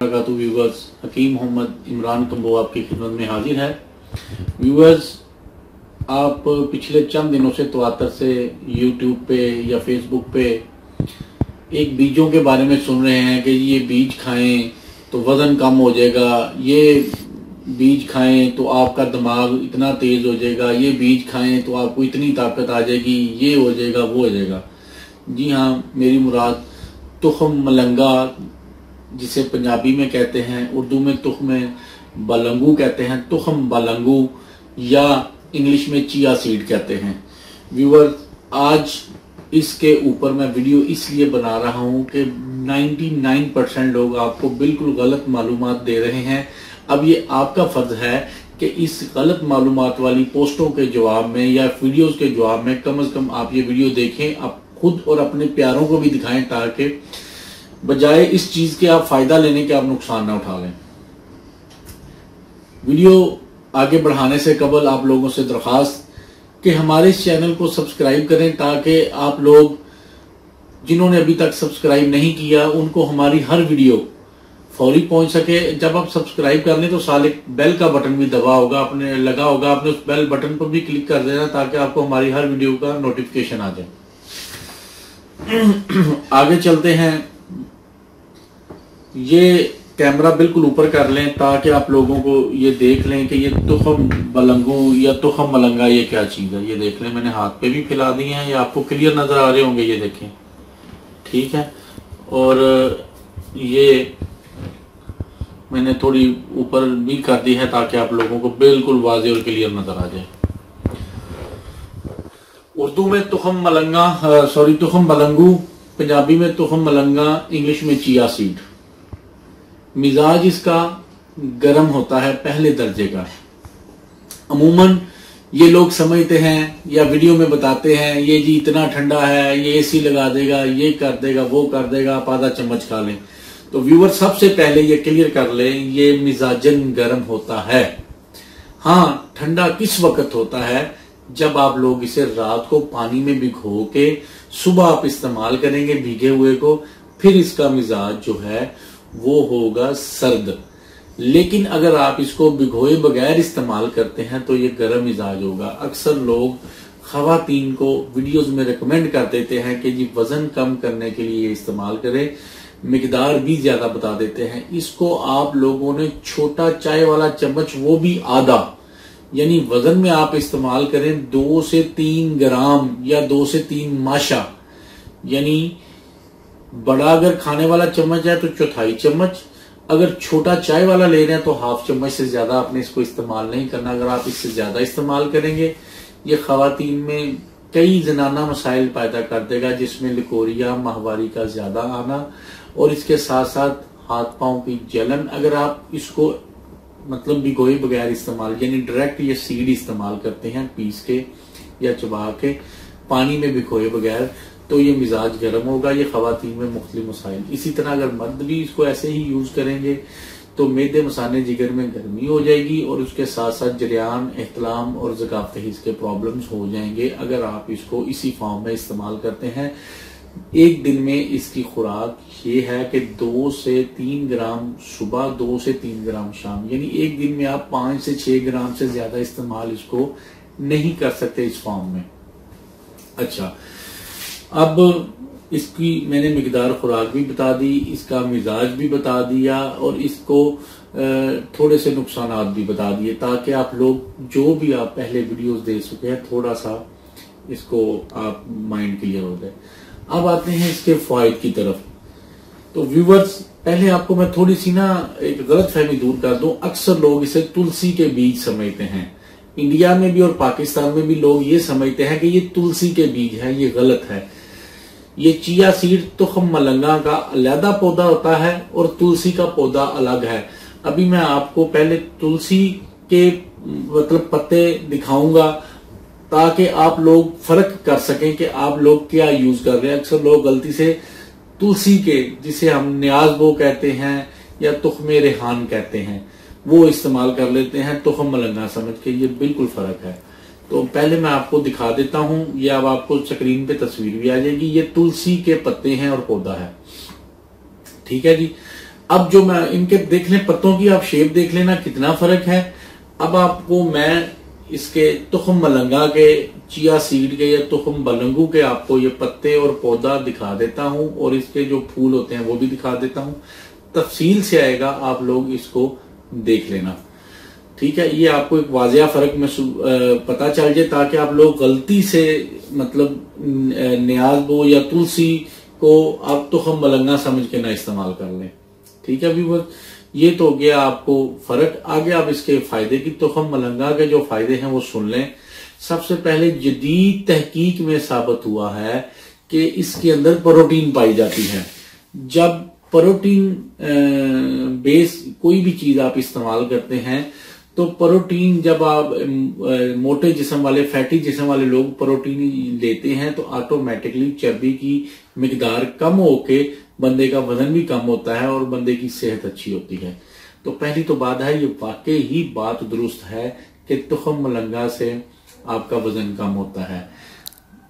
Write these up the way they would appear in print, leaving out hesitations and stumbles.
वबरकातुहू। Viewers, हकीम Mohammad Imran combo आपकी खिदमत में हाजिर है। व्यूअर्स, आप पिछले चंद दिनों से तवातर से यूट्यूब पे या फेसबुक पे एक बीजों के बारे में सुन रहे हैं कि ये बीज खाएं तो वजन कम हो जाएगा, ये बीज खाएं तो आपका दिमाग इतना तेज हो जाएगा, ये बीज खाएं तो आपको इतनी ताकत आ जाएगी, ये हो जाएगा वो हो जाएगा। जी हाँ, मेरी मुराद तुखम मलंगा, जिसे पंजाबी में कहते हैं, उर्दू में तुखम बलंगू कहते हैं, तुखम बलंगू या इंग्लिश में चिया सीड कहते हैं। व्यूअर्स, आज इसके ऊपर मैं वीडियो इसलिए बना रहा हूं कि 99% लोग आपको बिल्कुल गलत मालूमात दे रहे हैं। अब ये आपका फर्ज है कि इस गलत मालूमात वाली पोस्टों के जवाब में या वीडियोस के जवाब में कम से कम आप ये वीडियो देखें, आप खुद और अपने प्यारों को भी दिखाएं, ताकि बजाय इस चीज के आप फायदा लेने के आप नुकसान ना उठा लें। वीडियो आगे बढ़ाने से कबल आप लोगों से दरखास्त कि हमारे इस चैनल को सब्सक्राइब करें, ताकि आप लोग जिन्होंने अभी तक सब्सक्राइब नहीं किया उनको हमारी हर वीडियो फौरी पहुंच सके। जब आप सब्सक्राइब कर लें तो साले बेल का बटन भी दबा होगा, आपने लगा होगा, आपने उस बेल बटन पर भी क्लिक कर देना ताकि आपको हमारी हर वीडियो का नोटिफिकेशन आ जाए। आगे चलते हैं। ये कैमरा बिल्कुल ऊपर कर लें ताकि आप लोगों को ये देख लें कि ये तुखम बलंगू या तुखम मलंगा ये क्या चीज है। ये देख लें, मैंने हाथ पे भी फैला दिए हैं, ये आपको क्लियर नजर आ रहे होंगे, ये देखें, ठीक है। और ये मैंने थोड़ी ऊपर भी कर दी है ताकि आप लोगों को बिल्कुल वाज़ेह और क्लियर नजर आ जाए। उर्दू में तुखम मलंगा, तुखम बलंगू, पंजाबी में तुखम मलंगा, इंग्लिश में चिया सीड। मिजाज इसका गर्म होता है, पहले दर्जे का। अमूमन ये लोग समझते हैं या वीडियो में बताते हैं, ये जी इतना ठंडा है, ये एसी लगा देगा, ये कर देगा, वो कर देगा, आप आधा चम्मच खा लें। तो व्यूअर, सबसे पहले ये क्लियर कर लें, ये मिजाजन गर्म होता है। हाँ, ठंडा किस वक्त होता है? जब आप लोग इसे रात को पानी में भिगो के सुबह आप इस्तेमाल करेंगे भीगे हुए को, फिर इसका मिजाज जो है वो होगा सर्द। लेकिन अगर आप इसको भिगोए बगैर इस्तेमाल करते हैं तो ये गर्म मिजाज होगा। अक्सर लोग खवातीन को वीडियोस में रिकमेंड कर देते हैं कि जी वजन कम करने के लिए इस्तेमाल करें, मिकदार भी ज्यादा बता देते हैं। इसको आप लोगों ने छोटा चाय वाला चम्मच, वो भी आधा, यानी वजन में आप इस्तेमाल करें 2 से 3 ग्राम या 2 से 3 माशा, यानी बड़ा अगर खाने वाला चम्मच है तो चौथाई चम्मच, अगर छोटा चाय वाला ले रहे हैं तो हाफ चम्मच से ज्यादा आपने इसको इस्तेमाल नहीं करना। अगर आप इससे ज्यादा इस्तेमाल करेंगे ये खवातीन में कई जनाना मसाइल पैदा कर देगा, जिसमें लिकोरिया, माहवारी का ज्यादा आना और इसके साथ साथ हाथ पांव की जलन। अगर आप इसको मतलब भिगोए बगैर इस्तेमाल, यानी डायरेक्ट ये सीड इस्तेमाल करते हैं पीस के या चबा के पानी में भिगोए बगैर, तो ये मिजाज गर्म होगा। ये खवातीन में मुख्तलिफ मसाइल। इसी तरह अगर मर्द भी इसको ऐसे ही यूज करेंगे तो मेदे मसाने जिगर में गर्मी हो जाएगी और उसके साथ साथ जरियान, एहतलाम और ज़कात तहीज़ के प्रॉब्लम्स हो जाएंगे अगर आप इसको इसी फॉर्म में इस्तेमाल करते हैं। एक दिन में इसकी खुराक ये है कि 2 से 3 ग्राम सुबह, 2 से 3 ग्राम शाम, यानी एक दिन में आप 5 से 6 ग्राम से ज्यादा इस्तेमाल इसको नहीं कर सकते इस फॉर्म में। अच्छा, अब इसकी मैंने मिकदार खुराक भी बता दी, इसका मिजाज भी बता दिया और इसको थोड़े से नुकसानात भी बता दिए, ताकि आप लोग जो भी आप पहले वीडियोस देख चुके हैं थोड़ा सा इसको आप माइंड क्लियर हो जाए। अब आते हैं इसके फायदे की तरफ। तो व्यूवर्स, पहले आपको मैं थोड़ी सी ना एक गलत फहमी दूर कर दूं। अक्सर लोग इसे तुलसी के बीज समझते हैं। इंडिया में भी और पाकिस्तान में भी लोग ये समझते हैं कि ये तुलसी के बीज है। ये गलत है। ये चिया सीड तुखम मलंगा का अलग पौधा होता है और तुलसी का पौधा अलग है। अभी मैं आपको पहले तुलसी के मतलब पत्ते दिखाऊंगा ताकि आप लोग फर्क कर सकें कि आप लोग क्या यूज कर रहे हैं। अक्सर लोग गलती से तुलसी के, जिसे हम न्याज़बो कहते हैं या तुखमे रेहान कहते हैं, वो इस्तेमाल कर लेते हैं तुखम मलंगा समझ के। ये बिल्कुल फर्क है। तो पहले मैं आपको दिखा देता हूं, ये अब आपको स्क्रीन पे तस्वीर भी आ जाएगी। ये तुलसी के पत्ते हैं और पौधा है, ठीक है जी। अब जो मैं इनके देख लें, पत्तों की आप शेप देख लेना कितना फर्क है। अब आपको मैं इसके तुखम मलंगा के, चिया सीड के या तुखम मलंगू के आपको ये पत्ते और पौधा दिखा देता हूं, और इसके जो फूल होते हैं वो भी दिखा देता हूं। तफसील से आएगा, आप लोग इसको देख लेना, ठीक है। ये आपको एक वाजिया फर्क में पता चल जाए, ताकि आप लोग गलती से मतलब न्याज़बो या तुलसी को आप तुखम मलंगा समझ के ना इस्तेमाल कर लें, ठीक है व्यूअर। ये तो हो गया आपको फर्क। आगे आप इसके फायदे की, तुखम मलंगा के जो फायदे हैं वो सुन लें। सबसे पहले जदीद तहकीक में साबित हुआ है कि इसके अंदर प्रोटीन पाई जाती है। जब प्रोटीन बेस कोई भी चीज आप इस्तेमाल करते हैं तो प्रोटीन, जब आप मोटे जिस्म वाले, फैटी जिस्म वाले लोग प्रोटीन लेते हैं तो ऑटोमेटिकली चर्बी की मिकदार कम होके बंदे का वजन भी कम होता है और बंदे की सेहत अच्छी होती है। तो पहली तो बात है, ये वाकई ही बात दुरुस्त है कि तुखम मलंगा से आपका वजन कम होता है।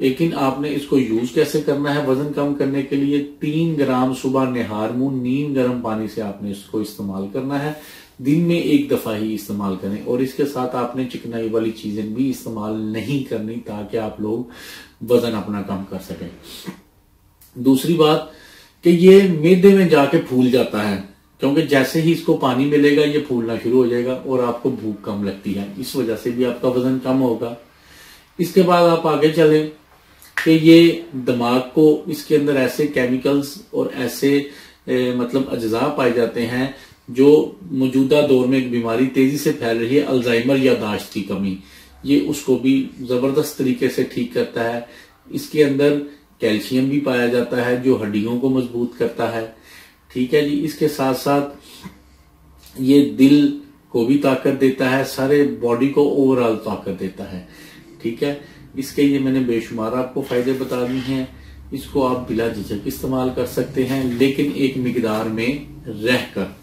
लेकिन आपने इसको यूज कैसे करना है वजन कम करने के लिए? 3 ग्राम सुबह निहार मुंह नीम गर्म पानी से आपने इसको इस्तेमाल करना है। दिन में 1 दफा ही इस्तेमाल करें, और इसके साथ आपने चिकनाई वाली चीजें भी इस्तेमाल नहीं करनी, ताकि आप लोग वजन अपना कम कर सकें। दूसरी बात कि ये मैदे में जाके फूल जाता है, क्योंकि जैसे ही इसको पानी मिलेगा ये फूलना शुरू हो जाएगा और आपको भूख कम लगती है, इस वजह से भी आपका वजन कम होगा। इसके बाद आप आगे चलें कि ये दिमाग को, इसके अंदर ऐसे केमिकल्स और ऐसे मतलब अज्जा पाए जाते हैं जो मौजूदा दौर में एक बीमारी तेजी से फैल रही है, अल्जाइमर यादाश्त की कमी, ये उसको भी जबरदस्त तरीके से ठीक करता है। इसके अंदर कैल्शियम भी पाया जाता है जो हड्डियों को मजबूत करता है, ठीक है जी। इसके साथ साथ ये दिल को भी ताकत देता है, सारे बॉडी को ओवरऑल ताकत देता है, ठीक है। इसके ये मैंने बेशुमार आपको फायदे बता दिए हैं। इसको आप बिला झिझक इस्तेमाल कर सकते हैं, लेकिन एक मिकदार में रहकर।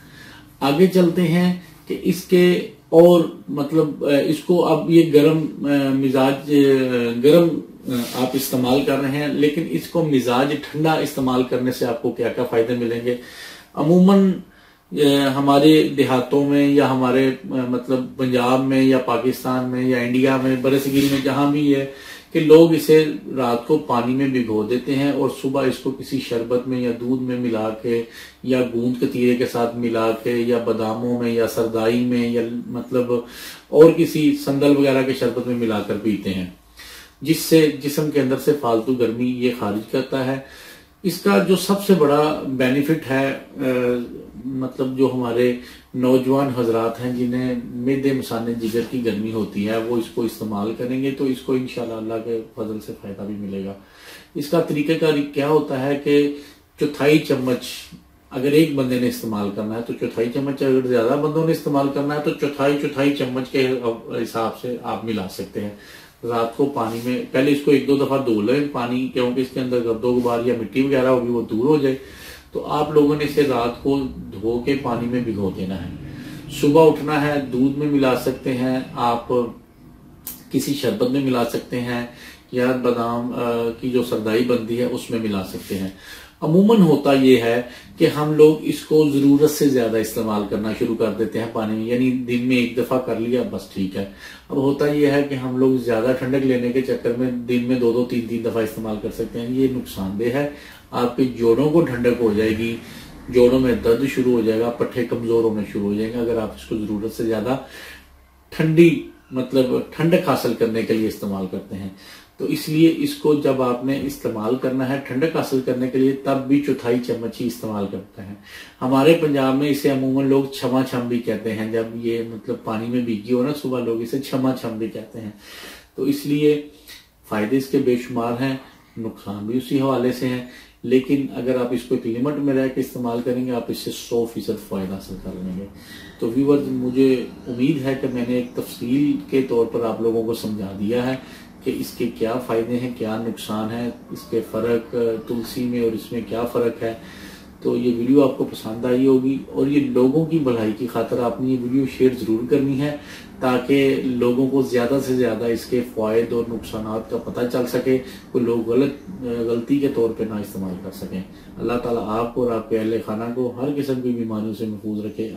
आगे चलते हैं कि इसके और मतलब इसको अब ये गरम आप इस्तेमाल कर रहे हैं, लेकिन इसको मिजाज ठंडा इस्तेमाल करने से आपको क्या क्या फायदे मिलेंगे? अमूमन हमारे देहातों में या हमारे मतलब पंजाब में या पाकिस्तान में या इंडिया में, बरसगीर में, जहां भी है कि लोग इसे रात को पानी में भिगो देते हैं और सुबह इसको किसी शरबत में या दूध में मिला के या गूंद कतीरे के साथ मिला के या बादामों में या सरदाई में या मतलब और किसी संदल वगैरह के शरबत में मिलाकर पीते हैं, जिससे जिस्म के अंदर से फालतू गर्मी ये खारिज करता है। इसका जो सबसे बड़ा बेनिफिट है मतलब जो हमारे नौजवान हजरात हैं जिन्हें मैदे मसाने जिगर की गर्मी होती है, वो इसको इस्तेमाल करेंगे तो इसको इंशाल्लाह अल्लाह के फजल से फायदा भी मिलेगा। इसका तरीकाकार क्या होता है कि 1/4 चम्मच अगर एक बंदे ने इस्तेमाल करना है तो 1/4 चम्मच, अगर ज्यादा बंदों ने इस्तेमाल करना है तो 1/4 चम्मच के हिसाब से आप मिला सकते हैं। रात को पानी में पहले इसको 1-2 दफा धो लें पानी, क्योंकि इसके अंदर गर्दो गुबार या मिट्टी वगैरह होगी वो दूर हो जाए। तो आप लोगों ने इसे रात को धो के पानी में भिगो देना है। सुबह उठना है, दूध में मिला सकते हैं, आप किसी शरबत में मिला सकते हैं या बादाम की जो सरदाई बनती है उसमें मिला सकते हैं। अमूमन होता यह है कि हम लोग इसको जरूरत से ज्यादा इस्तेमाल करना शुरू कर देते हैं पानी में, यानी दिन में 1 दफा कर लिया बस ठीक है। अब होता यह है कि हम लोग ज्यादा ठंडक लेने के चक्कर में दिन में 2-2, 3-3 दफा इस्तेमाल कर सकते हैं। ये नुकसानदेह है। आपके जोड़ों को ठंडक हो जाएगी, जोड़ों में दर्द शुरू हो जाएगा, पट्टे कमजोर होने शुरू हो जाएंगे अगर आप इसको जरूरत से ज्यादा ठंडी मतलब ठंडक हासिल करने के लिए इस्तेमाल करते हैं। तो इसलिए इसको जब आपने इस्तेमाल करना है ठंडक हासिल करने के लिए, तब भी 1/4 चम्मच ही इस्तेमाल करते हैं। हमारे पंजाब में इसे अमूमन लोग छमा छम भी कहते हैं, जब ये मतलब पानी में भीगी हो ना सुबह, लोग इसे छमा छम भी कहते हैं। तो इसलिए फायदे इसके बेशुमार हैं, नुकसान भी उसी हवाले से हैं, लेकिन अगर आप इसको एक लिमिट में रह के इस्तेमाल करेंगे आप इससे 100% फायदा हासिल कर लेंगे। तो व्यूअर्स, मुझे उम्मीद है कि मैंने एक तफसील के तौर पर आप लोगों को समझा दिया है कि इसके क्या फायदे हैं, क्या नुकसान है, इसके फर्क तुलसी में और इसमें क्या फर्क है। तो ये वीडियो आपको पसंद आई होगी और ये लोगों की भलाई की खातिर आपने ये वीडियो शेयर ज़रूर करनी है ताकि लोगों को ज़्यादा से ज़्यादा इसके फ़ायदे और नुकसानात का पता चल सके, कोई लोग गलती के तौर पे ना इस्तेमाल कर सकें। अल्लाह ताला आपको और आपके अहले खाना को हर किस्म की बीमारियों से महफूज रखे।